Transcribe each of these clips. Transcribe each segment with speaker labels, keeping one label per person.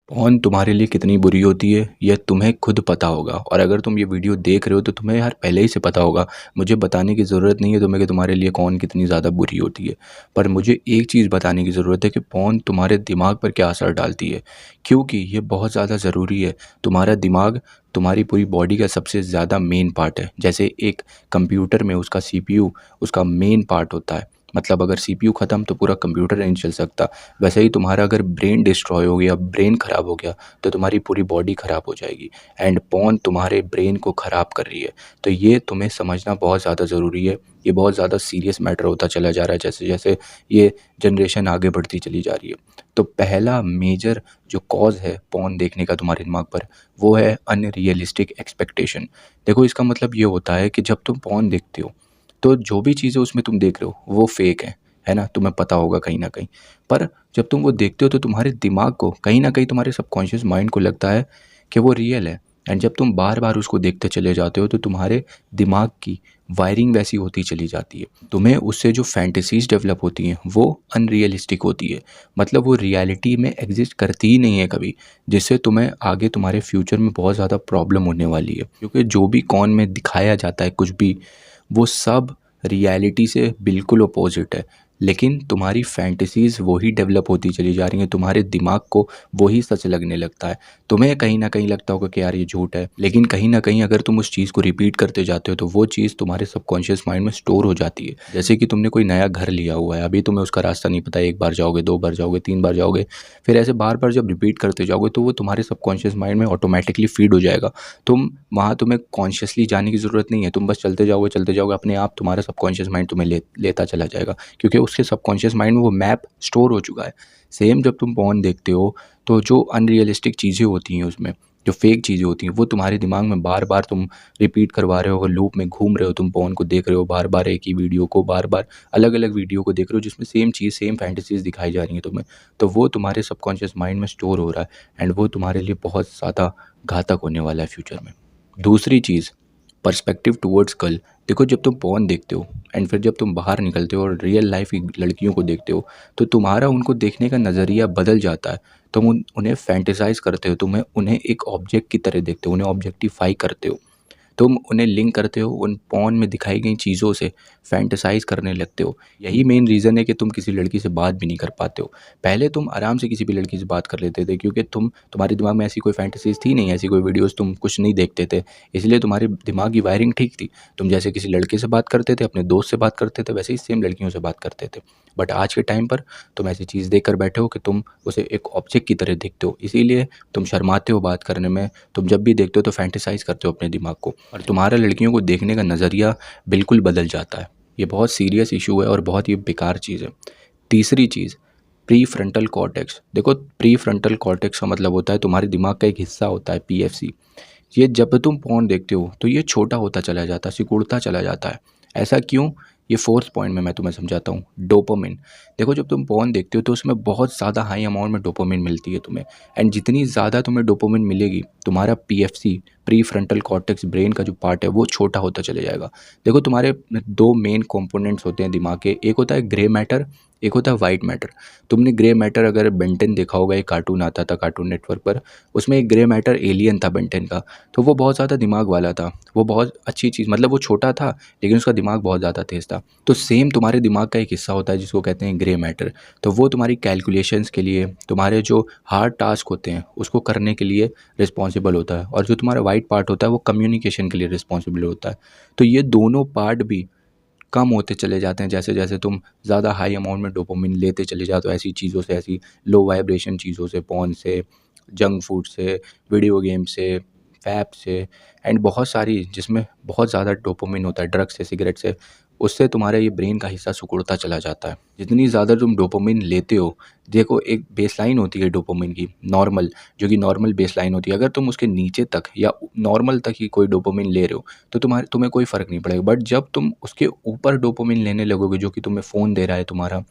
Speaker 1: Porn तुम्हारे लिए कितनी बुरी होती है यह तुम्हें खुद पता होगा। और अगर तुम ये वीडियो देख रहे हो तो तुम्हें यार पहले ही से पता होगा। मुझे बताने की ज़रूरत नहीं है तुम्हें कि तुम्हारे लिए कौन कितनी ज़्यादा बुरी होती है। पर मुझे एक चीज़ बताने की ज़रूरत है कि पॉर्न तुम्हारे दिमाग पर क्या असर डालती है, क्योंकि ये बहुत ज़्यादा ज़रूरी है। तुम्हारा दिमाग तुम्हारी पूरी बॉडी का सबसे ज़्यादा मेन पार्ट है। जैसे एक कंप्यूटर में उसका सीपीयू उसका मेन पार्ट होता है, मतलब अगर सीपीयू ख़त्म तो पूरा कंप्यूटर नहीं चल सकता। वैसे ही तुम्हारा अगर ब्रेन डिस्ट्रॉय हो गया, ब्रेन ख़राब हो गया, तो तुम्हारी पूरी बॉडी ख़राब हो जाएगी। एंड पॉर्न तुम्हारे ब्रेन को ख़राब कर रही है। तो ये तुम्हें समझना बहुत ज़्यादा ज़रूरी है। ये बहुत ज़्यादा सीरियस मैटर होता चला जा रहा है जैसे जैसे ये जनरेशन आगे बढ़ती चली जा रही है। तो पहला मेजर जो कॉज़ है पॉर्न देखने का तुम्हारे दिमाग पर, वो है अनरियलिस्टिक एक्सपेक्टेशन। देखो, इसका मतलब ये होता है कि जब तुम पॉर्न देखते हो तो जो भी चीज़ें उसमें तुम देख रहे हो वो फेक है ना? तुम्हें पता होगा कहीं न कहीं। पर जब तुम वो देखते हो तो तुम्हारे दिमाग को कहीं न कहीं, तुम्हारे सबकॉन्शियस माइंड को लगता है कि वो रियल है। एंड जब तुम बार-बार उसको देखते चले जाते हो तो तुम्हारे दिमाग की वायरिंग वैसी होती चली जाती है। तुम्हें उससे जो फैंटेसीज़ डेवलप होती हैं वो अनरियलिस्टिक होती है। मतलब वो रियलिटी में एग्ज़िस्ट करती ही नहीं है कभी, जिससे तुम्हें आगे तुम्हारे फ्यूचर में बहुत ज़्यादा प्रॉब्लम होने वाली है। क्योंकि जो भी कॉन में दिखाया जाता है कुछ भी, वो सब रियलिटी से बिल्कुल अपोज़िट है। लेकिन तुम्हारी फैंटेसीज़ वही डेवलप होती चली जा रही हैं, तुम्हारे दिमाग को वही सच लगने लगता है। तुम्हें कहीं न कहीं लगता होगा कि यार ये झूठ है, लेकिन कहीं न कहीं अगर तुम उस चीज़ को रिपीट करते जाते हो तो वो चीज़ तुम्हारे सबकॉन्शियस माइंड में स्टोर हो जाती है। जैसे कि तुमने कोई नया घर लिया हुआ है, अभी तुम्हें उसका रास्ता नहीं पता, 1 बार जाओगे, 2 बार जाओगे, 3 बार जाओगे, फिर ऐसे बार-बार जब रिपीट करते जाओगे तो वो तुम्हारे सबकॉन्शियस माइंड में ऑटोमैटिकली फ़ीड हो जाएगा। तुम्हें कॉन्शियसली जाने की ज़रूरत नहीं है, तुम बस चलते जाओगे, अपने आप तुम्हारा सबकॉन्शियस माइंड तुम्हें लेता चला जाएगा, क्योंकि उसके सबकॉन्शियस माइंड में वो मैप स्टोर हो चुका है। सेम जब तुम पॉर्न देखते हो तो जो अनरियलिस्टिक चीज़ें होती हैं उसमें, जो फेक चीज़ें होती हैं, वो तुम्हारे दिमाग में बार-बार तुम रिपीट करवा रहे हो, लूप में घूम रहे हो, तुम पॉर्न को देख रहे हो बार-बार, एक ही वीडियो को बार-बार, अलग-अलग वीडियो को देख रहे हो जिसमें सेम चीज़, सेम फैंटेसीज़ दिखाई जा रही हैं तुम्हें। तो वो तुम्हारे सबकॉन्शियस माइंड में स्टोर हो रहा है एंड वो तुम्हारे लिए बहुत ज़्यादा घातक होने वाला है फ्यूचर में। दूसरी चीज़, पर्सपेक्टिव टुवर्ड्स गर्ल। देखो, जब तुम पॉर्न देखते हो एंड फिर जब तुम बाहर निकलते हो और रियल लाइफ की लड़कियों को देखते हो तो तुम्हारा उनको देखने का नज़रिया बदल जाता है। तुम उन्हें फैंटेसाइज करते हो, तुम्हें उन्हें एक ऑब्जेक्ट की तरह देखते हो, उन्हें ऑब्जेक्टिफाई करते हो। तुम उन्हें लिंक करते हो उन पॉर्न में दिखाई गई चीज़ों से, फैंटेसाइज़ करने लगते हो। यही मेन रीज़न है कि तुम किसी लड़की से बात भी नहीं कर पाते हो। पहले तुम आराम से किसी भी लड़की से बात कर लेते थे, क्योंकि तुम्हारे दिमाग में ऐसी कोई फैंटेसीज़ थी नहीं, ऐसी कोई वीडियोज़ तुम कुछ नहीं देखते थे। इसलिए तुम्हारे दिमाग की वायरिंग ठीक थी। तुम जैसे किसी लड़के से बात करते थे, अपने दोस्त से बात करते थे, वैसे ही सेम लड़कियों से बात करते थे। बट आज के टाइम पर तुम ऐसी चीज़ देख कर बैठे हो कि तुम उसे एक ऑब्जेक्ट की तरह देखते हो। इसीलिए तुम शर्माते हो बात करने में। तुम जब भी देखते हो तो फैंटेसाइज़ करते हो अपने दिमाग को, और तुम्हारा लड़कियों को देखने का नज़रिया बिल्कुल बदल जाता है। ये बहुत सीरियस इशू है और बहुत ही बेकार चीज़ है। तीसरी चीज़, प्री फ्रंटल कॉर्टेक्स। देखो, प्री फ्रंटल कॉर्टेक्स का मतलब होता है तुम्हारे दिमाग का एक हिस्सा होता है, पीएफसी। ये जब तुम पॉर्न देखते हो तो ये छोटा होता चला जाता है, सिकुड़ता चला जाता है। ऐसा क्यों? ये फोर्थ पॉइंट में मैं तुम्हें समझाता हूँ। डोपामिन। देखो, जब तुम पॉर्न देखते हो तो उसमें बहुत ज़्यादा हाई अमाउंट में डोपामिन मिलती है तुम्हें। एंड जितनी ज़्यादा तुम्हें डोपामिन मिलेगी, तुम्हारा PFC, pre frontal cortex, brain का जो पार्ट है वो छोटा होता चले जाएगा। देखो, तुम्हारे दो मेन कंपोनेंट्स होते हैं दिमाग के, एक होता है ग्रे मैटर, एक होता है वाइट मैटर। तुमने ग्रे मैटर, अगर बेंटेन देखा होगा, एक कार्टून आता था कार्टून नेटवर्क पर, उसमें एक ग्रे मैटर एलियन था बेंटेन का। तो वो बहुत ज़्यादा दिमाग वाला था, वो बहुत अच्छी चीज़, मतलब वो छोटा था लेकिन उसका दिमाग बहुत ज़्यादा तेज़ था। तो सेम तुम्हारे दिमाग का एक हिस्सा होता है जिसको कहते हैं ग्रे मैटर। तो वो तुम्हारी कैलकुलेशंस के लिए, तुम्हारे जो हार्ड टास्क होते हैं उसको करने के लिए रिस्पॉन्सिबल होता है, और जो तुम्हारा वाइट पार्ट होता है वो कम्युनिकेशन के लिए रिस्पॉन्सिबल होता है। तो ये दोनों पार्ट भी कम होते चले जाते हैं जैसे जैसे तुम ज़्यादा हाई अमाउंट में डोपामिन लेते चले जाते हो ऐसी चीज़ों से, ऐसी लो वाइब्रेशन चीज़ों से, पॉर्न से, जंक फूड से, वीडियो गेम से, फैप से, एंड बहुत सारी जिसमें बहुत ज़्यादा डोपामिन होता है, ड्रग्स से, सिगरेट से। उससे तुम्हारा ये ब्रेन का हिस्सा सिकुड़ता चला जाता है। जितनी ज़्यादा तुम डोपामिन लेते हो, देखो, एक बेसलाइन होती है डोपामिन की, नॉर्मल, जो कि नॉर्मल बेसलाइन होती है। अगर तुम उसके नीचे तक या नॉर्मल तक ही कोई डोपामिन ले रहे हो तो तुम्हें कोई फ़र्क नहीं पड़ेगा। बट जब तुम उसके ऊपर डोपामिन लेने लगोगे, जो कि तुम्हें फ़ोन दे रहा है तुम्हारा,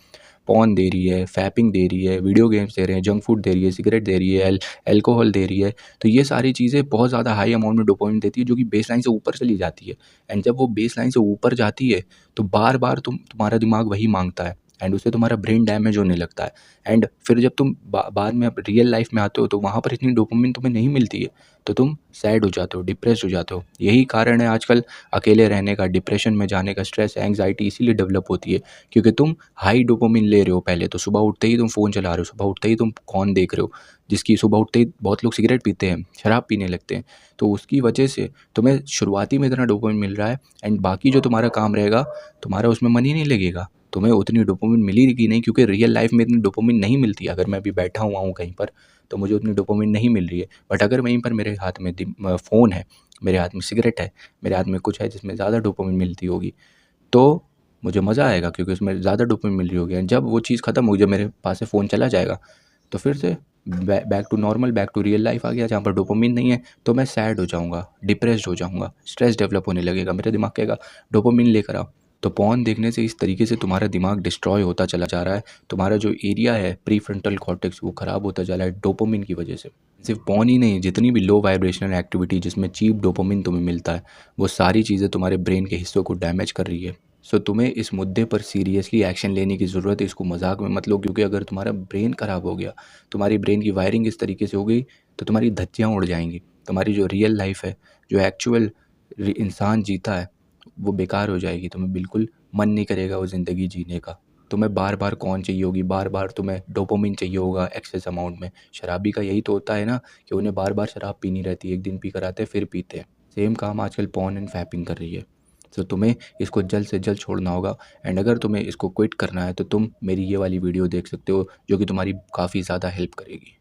Speaker 1: पॉर्न दे रही है, फैपिंग दे रही है, वीडियो गेम्स दे रहे हैं, जंक फूड दे रही है, सिगरेट दे रही है, अल्कोहल दे रही है, तो ये सारी चीज़ें बहुत ज़्यादा हाई अमाउंट में डोपामिन देती है, जो कि बेसलाइन से ऊपर चली जाती है। एंड जब वो बेसलाइन से ऊपर जाती है तो बार-बार तुम्हारा दिमाग वही माँगता है। एंड उससे तुम्हारा ब्रेन डैमेज होने लगता है। एंड फिर जब तुम बाद में अब रियल लाइफ में आते हो तो वहाँ पर इतनी डोपामिन तुम्हें नहीं मिलती है, तो तुम सैड हो जाते हो, डिप्रेस्ड हो जाते हो। यही कारण है आजकल अकेले रहने का, डिप्रेशन में जाने का, स्ट्रेस, एंग्जाइटी इसीलिए डेवलप होती है क्योंकि तुम हाई डोपामिन ले रहे हो। पहले तो सुबह उठते ही तुम फ़ोन चला रहे हो, सुबह उठते ही तुम कौन देख रहे हो, जिसकी सुबह उठते ही बहुत लोग सिगरेट पीते हैं, शराब पीने लगते हैं, तो उसकी वजह से तुम्हें शुरुआती में इतना डोपामिन मिल रहा है एंड बाकी जो तुम्हारा काम रहेगा तुम्हारा उसमें मन ही नहीं लगेगा, तुम्हें उतनी डोपामिन मिलेगी नहीं क्योंकि रियल लाइफ में इतनी डोपामिन नहीं मिलती। अगर मैं अभी बैठा हुआ हूँ कहीं पर तो मुझे उतनी डोपामिन नहीं मिल रही है, बट अगर वहीं पर मेरे हाथ में फ़ोन है, मेरे हाथ में सिगरेट है, मेरे हाथ में कुछ है जिसमें ज़्यादा डोपामिन मिलती होगी, तो मुझे मज़ा आएगा क्योंकि उसमें ज़्यादा डोपामिन मिल रही होगी। एंड जब वो चीज़ ख़त्म हो, जब मेरे पास से फ़ोन चला जाएगा तो फिर से back to normal, back to real life आ गया जहाँ पर डोपामिन नहीं है, तो मैं सैड हो जाऊँगा, डिप्रेस्ड हो जाऊँगा, स्ट्रेस डेवलप होने लगेगा, मेरा दिमाग कहेगा डोपामिन लेकर आओ। तो पॉर्न देखने से इस तरीके से तुम्हारा दिमाग डिस्ट्रॉय होता चला जा रहा है, तुम्हारा जो एरिया है प्रीफ्रंटल कॉर्टेक्स वो ख़राब होता जा रहा है डोपामिन की वजह से। सिर्फ पॉर्न ही नहीं, जितनी भी लो वाइब्रेशनल एक्टिविटी जिसमें चीप डोपामिन तुम्हें मिलता है, वो सारी चीज़ें तुम्हारे ब्रेन के हिस्सों को डैमेज कर रही है। सो तुम्हें इस मुद्दे पर सीरियसली एक्शन लेने की ज़रूरत है, इसको मजाक में मत लो, क्योंकि अगर तुम्हारा ब्रेन ख़राब हो गया, तुम्हारी ब्रेन की वायरिंग इस तरीके से हो गई, तो तुम्हारी धज्जियाँ उड़ जाएंगी, तुम्हारी जो रियल लाइफ है, जो एक्चुअल इंसान जीता है, वो बेकार हो जाएगी, तुम्हें बिल्कुल मन नहीं करेगा वो ज़िंदगी जीने का। तुम्हें बार बार कौन चाहिए होगी, बार बार तुम्हें डोपामिन चाहिए होगा एक्सेस अमाउंट में। शराबी का यही तो होता है ना कि उन्हें बार बार शराब पीनी रहती है, एक दिन पी कर आते हैं फिर पीते हैं। सेम काम आजकल पॉर्न एंड फैपिंग कर रही है। तो तुम्हें इसको जल्द से जल्द छोड़ना होगा। एंड अगर तुम्हें इसको क्विट करना है तो तुम मेरी ये वाली वीडियो देख सकते हो जो कि तुम्हारी काफ़ी ज़्यादा हेल्प करेगी।